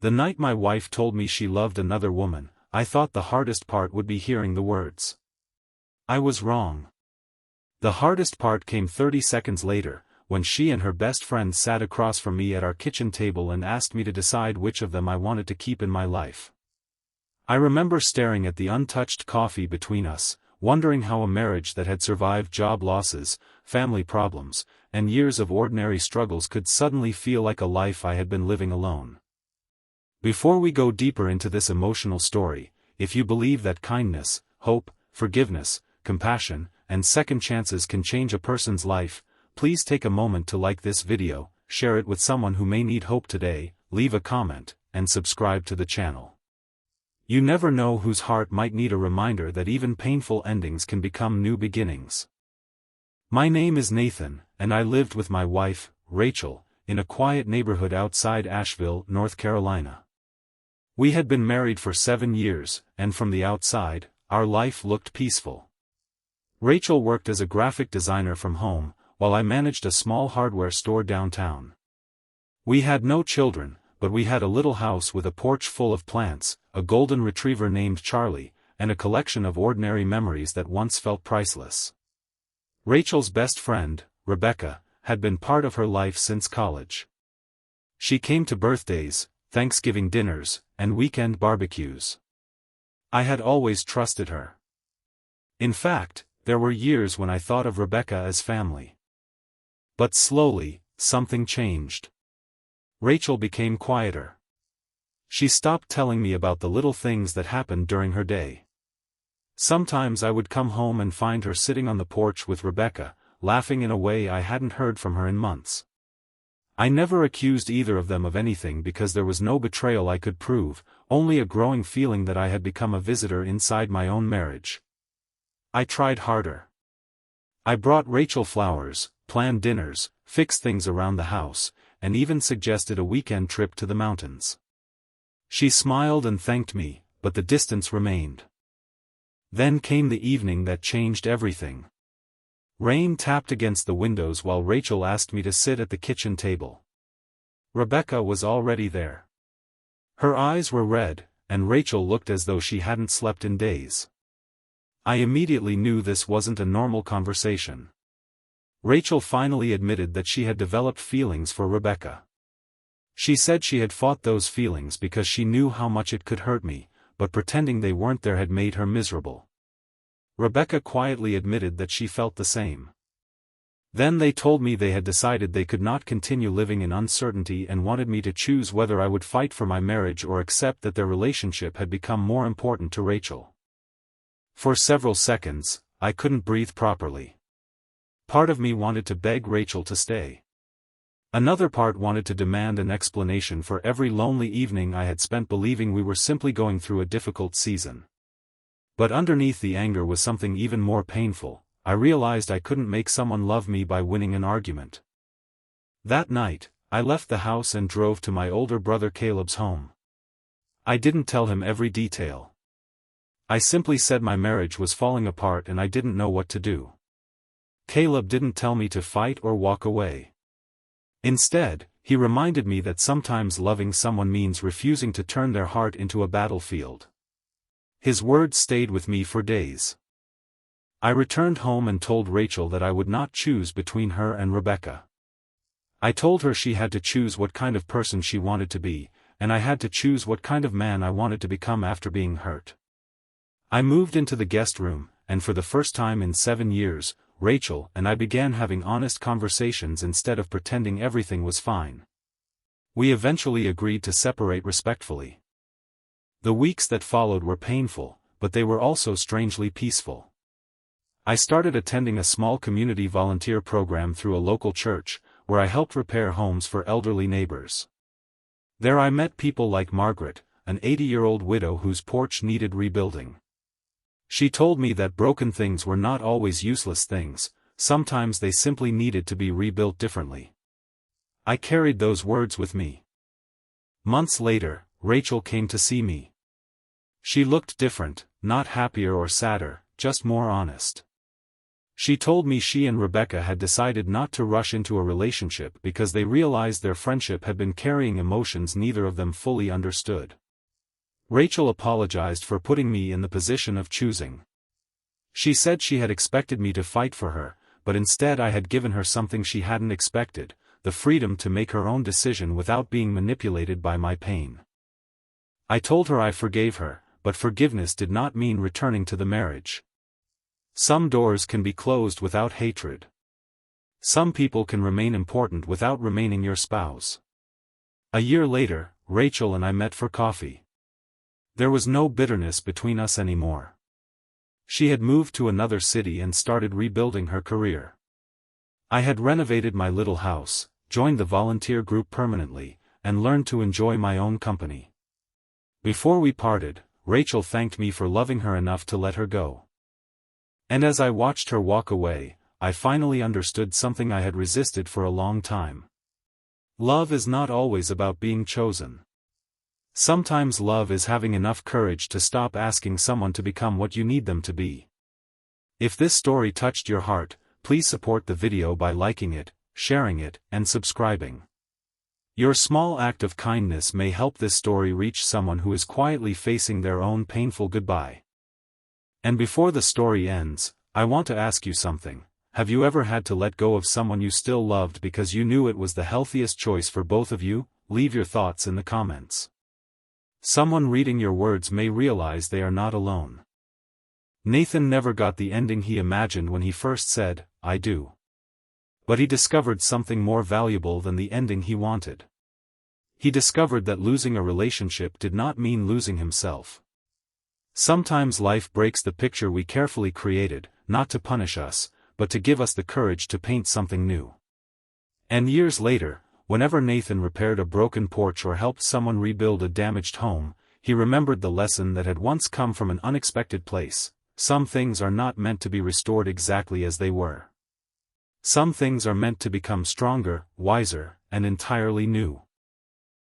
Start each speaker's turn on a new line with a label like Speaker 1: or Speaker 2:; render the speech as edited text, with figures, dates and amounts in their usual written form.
Speaker 1: The night my wife told me she loved another woman, I thought the hardest part would be hearing the words. I was wrong. The hardest part came 30 seconds later, when she and her best friend sat across from me at our kitchen table and asked me to decide which of them I wanted to keep in my life. I remember staring at the untouched coffee between us, wondering how a marriage that had survived job losses, family problems, and years of ordinary struggles could suddenly feel like a life I had been living alone. Before we go deeper into this emotional story, if you believe that kindness, hope, forgiveness, compassion, and second chances can change a person's life, please take a moment to like this video, share it with someone who may need hope today, leave a comment, and subscribe to the channel. You never know whose heart might need a reminder that even painful endings can become new beginnings. My name is Nathan, and I lived with my wife, Rachel, in a quiet neighborhood outside Asheville, North Carolina. We had been married for 7 years, and from the outside, our life looked peaceful. Rachel worked as a graphic designer from home, while I managed a small hardware store downtown. We had no children, but we had a little house with a porch full of plants, a golden retriever named Charlie, and a collection of ordinary memories that once felt priceless. Rachel's best friend, Rebecca, had been part of her life since college. She came to birthdays, Thanksgiving dinners, and weekend barbecues. I had always trusted her. In fact, there were years when I thought of Rebecca as family. But slowly, something changed. Rachel became quieter. She stopped telling me about the little things that happened during her day. Sometimes I would come home and find her sitting on the porch with Rebecca, laughing in a way I hadn't heard from her in months. I never accused either of them of anything because there was no betrayal I could prove, only a growing feeling that I had become a visitor inside my own marriage. I tried harder. I brought Rachel flowers, planned dinners, fixed things around the house, and even suggested a weekend trip to the mountains. She smiled and thanked me, but the distance remained. Then came the evening that changed everything. Rain tapped against the windows while Rachel asked me to sit at the kitchen table. Rebecca was already there. Her eyes were red, and Rachel looked as though she hadn't slept in days. I immediately knew this wasn't a normal conversation. Rachel finally admitted that she had developed feelings for Rebecca. She said she had fought those feelings because she knew how much it could hurt me, but pretending they weren't there had made her miserable. Rebecca quietly admitted that she felt the same. Then they told me they had decided they could not continue living in uncertainty and wanted me to choose whether I would fight for my marriage or accept that their relationship had become more important to Rachel. For several seconds, I couldn't breathe properly. Part of me wanted to beg Rachel to stay. Another part wanted to demand an explanation for every lonely evening I had spent believing we were simply going through a difficult season. But underneath the anger was something even more painful. I realized I couldn't make someone love me by winning an argument. That night, I left the house and drove to my older brother Caleb's home. I didn't tell him every detail. I simply said my marriage was falling apart and I didn't know what to do. Caleb didn't tell me to fight or walk away. Instead, he reminded me that sometimes loving someone means refusing to turn their heart into a battlefield. His words stayed with me for days. I returned home and told Rachel that I would not choose between her and Rebecca. I told her she had to choose what kind of person she wanted to be, and I had to choose what kind of man I wanted to become after being hurt. I moved into the guest room, and for the first time in 7 years, Rachel and I began having honest conversations instead of pretending everything was fine. We eventually agreed to separate respectfully. The weeks that followed were painful, but they were also strangely peaceful. I started attending a small community volunteer program through a local church, where I helped repair homes for elderly neighbors. There I met people like Margaret, an 80-year-old widow whose porch needed rebuilding. She told me that broken things were not always useless things, sometimes they simply needed to be rebuilt differently. I carried those words with me. Months later, Rachel came to see me. She looked different, not happier or sadder, just more honest. She told me she and Rebecca had decided not to rush into a relationship because they realized their friendship had been carrying emotions neither of them fully understood. Rachel apologized for putting me in the position of choosing. She said she had expected me to fight for her, but instead I had given her something she hadn't expected, the freedom to make her own decision without being manipulated by my pain. I told her I forgave her, but forgiveness did not mean returning to the marriage. Some doors can be closed without hatred. Some people can remain important without remaining your spouse. A year later, Rachel and I met for coffee. There was no bitterness between us anymore. She had moved to another city and started rebuilding her career. I had renovated my little house, joined the volunteer group permanently, and learned to enjoy my own company. Before we parted, Rachel thanked me for loving her enough to let her go. And as I watched her walk away, I finally understood something I had resisted for a long time. Love is not always about being chosen. Sometimes love is having enough courage to stop asking someone to become what you need them to be. If this story touched your heart, please support the video by liking it, sharing it, and subscribing. Your small act of kindness may help this story reach someone who is quietly facing their own painful goodbye. And before the story ends, I want to ask you something. Have you ever had to let go of someone you still loved because you knew it was the healthiest choice for both of you? Leave your thoughts in the comments. Someone reading your words may realize they are not alone. Nathan never got the ending he imagined when he first said, "I do." But he discovered something more valuable than the ending he wanted. He discovered that losing a relationship did not mean losing himself. Sometimes life breaks the picture we carefully created, not to punish us, but to give us the courage to paint something new. And years later, whenever Nathan repaired a broken porch or helped someone rebuild a damaged home, he remembered the lesson that had once come from an unexpected place. Some things are not meant to be restored exactly as they were. Some things are meant to become stronger, wiser, and entirely new.